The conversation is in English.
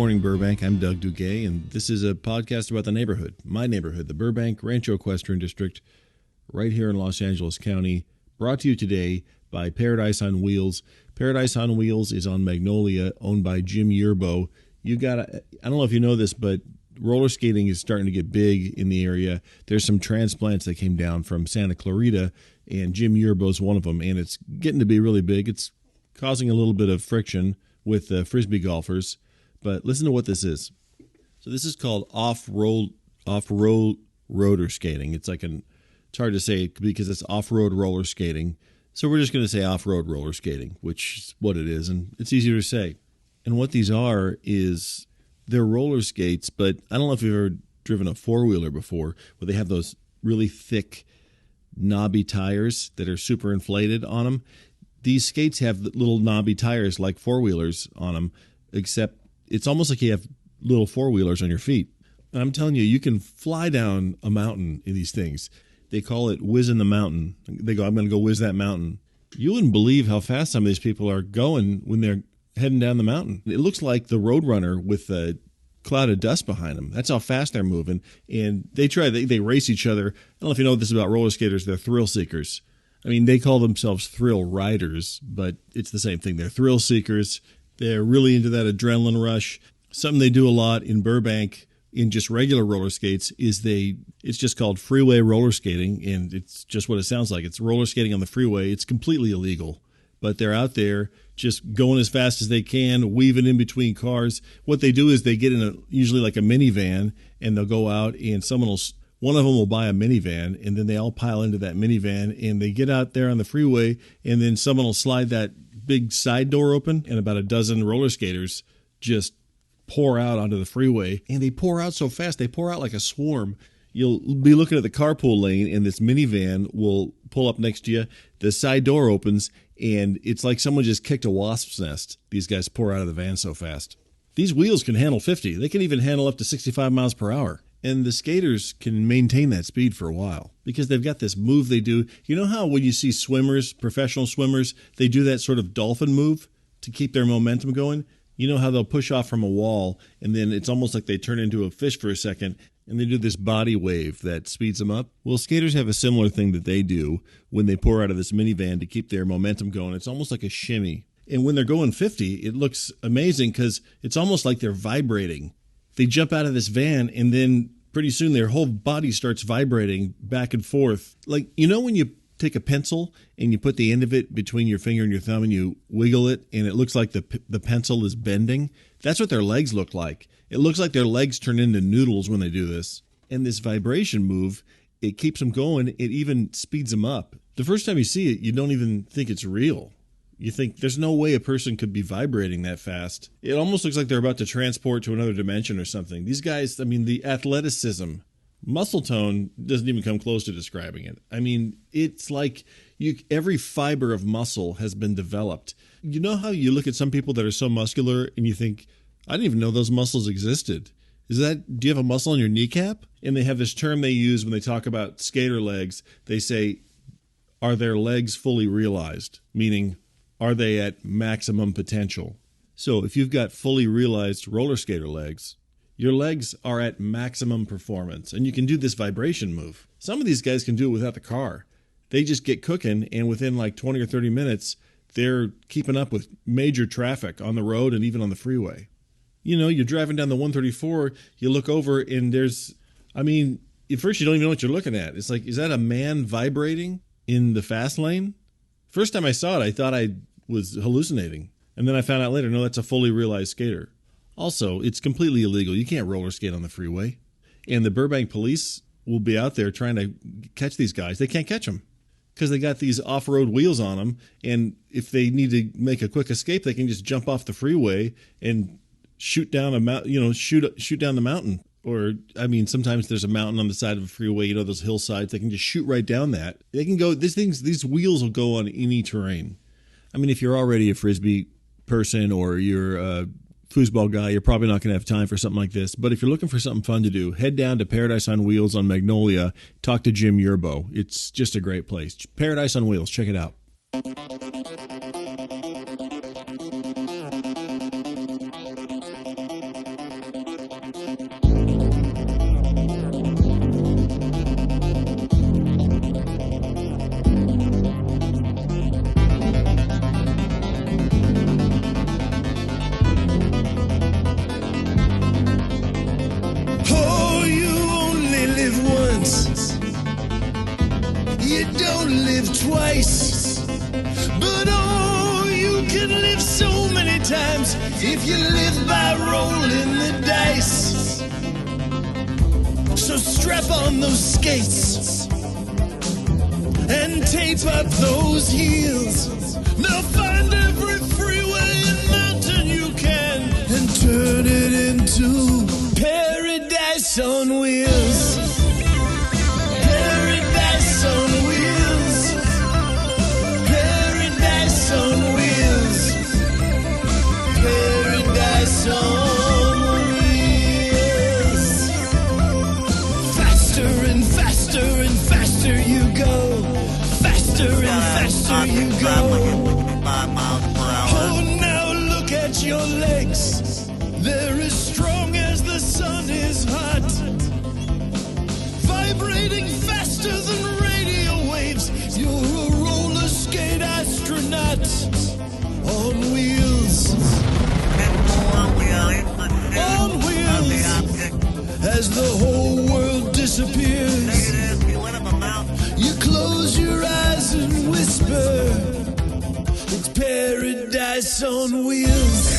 morning, Burbank. I'm Doug Duguay, and this is a podcast about the neighborhood, my neighborhood, the Burbank Rancho Equestrian District, right here in Los Angeles County, brought to you today by Paradise on Wheels. Paradise on Wheels is on Magnolia, owned by Jim Yerbo. I don't know if you know this, but roller skating is starting to get big in the area. There's some transplants that came down from Santa Clarita, and Jim Yerbo is one of them, and it's getting to be really big. It's causing a little bit of friction with Frisbee golfers, but listen to what this is. So this is called off-road roller skating. It's hard to say because it's off-road roller skating. So we're just going to say off-road roller skating, which is what it is, and it's easier to say. And what these are is they're roller skates, but I don't know if you've ever driven a four-wheeler before, where they have those really thick, knobby tires that are super inflated on them. These skates have little knobby tires like four-wheelers on them, except it's almost like you have little four-wheelers on your feet. And I'm telling you, you can fly down a mountain in these things. They call it whizzing the mountain. They go, I'm going to go whiz that mountain. You wouldn't believe how fast some of these people are going when they're heading down the mountain. It looks like the Roadrunner with a cloud of dust behind them. That's how fast they're moving. And they race each other. I don't know if you know this about roller skaters. They're thrill seekers. I mean, they call themselves thrill riders, but it's the same thing. They're thrill seekers. They're really into that adrenaline rush. Something they do a lot in Burbank in just regular roller skates is it's just called freeway roller skating, and it's just what it sounds like. It's roller skating on the freeway. It's completely illegal, but they're out there just going as fast as they can, weaving in between cars. What they do is they get in usually like a minivan, and they'll go out, and one of them will buy a minivan, and then they all pile into that minivan, and they get out there on the freeway, and then someone will slide that big side door open, and about a dozen roller skaters just pour out onto the freeway. And they pour out so fast, they pour out like a swarm. You'll be looking at the carpool lane, and this minivan will pull up next to you. The side door opens, and it's like someone just kicked a wasp's nest. These guys pour out of the van so fast. These wheels can handle 50. They can even handle up to 65 miles per hour. And the skaters can maintain that speed for a while because they've got this move they do. You know how when you see swimmers, professional swimmers, they do that sort of dolphin move to keep their momentum going? You know how they'll push off from a wall, and then it's almost like they turn into a fish for a second, and they do this body wave that speeds them up. Well, skaters have a similar thing that they do when they pour out of this minivan to keep their momentum going. It's almost like a shimmy. And when they're going 50, it looks amazing because it's almost like they're vibrating. They jump out of this van, and then pretty soon their whole body starts vibrating back and forth. Like, you know when you take a pencil and you put the end of it between your finger and your thumb and you wiggle it, and it looks like the pencil is bending? That's what their legs look like. It looks like their legs turn into noodles when they do this. And this vibration move, it keeps them going. It even speeds them up. The first time you see it, you don't even think it's real. You think there's no way a person could be vibrating that fast. It almost looks like they're about to transport to another dimension or something. These guys, I mean, the athleticism, muscle tone doesn't even come close to describing it. I mean, it's like every fiber of muscle has been developed. You know how you look at some people that are so muscular and you think, I didn't even know those muscles existed. Do you have a muscle in your kneecap? And they have this term they use when they talk about skater legs. They say, are their legs fully realized? Meaning, are they at maximum potential? So if you've got fully realized roller skater legs, your legs are at maximum performance, and you can do this vibration move. Some of these guys can do it without the car. They just get cooking, and within like 20 or 30 minutes, they're keeping up with major traffic on the road and even on the freeway. You know, you're driving down the 134, you look over, and at first you don't even know what you're looking at. It's like, is that a man vibrating in the fast lane? First time I saw it, I thought I was hallucinating. And then I found out later, no, that's a fully realized skater. Also, it's completely illegal. You can't roller skate on the freeway. And the Burbank police will be out there trying to catch these guys. They can't catch them because they got these off-road wheels on them. And if they need to make a quick escape, they can just jump off the freeway and shoot down shoot down the mountain. Or, sometimes there's a mountain on the side of a freeway, those hillsides. They can just shoot right down that. They can go, these wheels will go on any terrain. I mean, if you're already a Frisbee person or you're a foosball guy, you're probably not going to have time for something like this. But if you're looking for something fun to do, head down to Paradise on Wheels on Magnolia. Talk to Jim Yerbo. It's just a great place. Paradise on Wheels. Check it out. can live so many times if you live by rolling the dice. So strap on those skates and tape up those heels. Now find every freeway and mountain you can and turn it into paradise on wheels. Paradise on wheels. Paradise on wheels. Paradise on wheels. Faster and faster and faster you go. Faster and faster you go. Oh, now look at your legs. They're as strong as the sun is hot. Vibrating faster than radio waves. You're a roller skate astronaut on wheels. On wheels. As the whole world disappears, you close your eyes and whisper, it's paradise on wheels.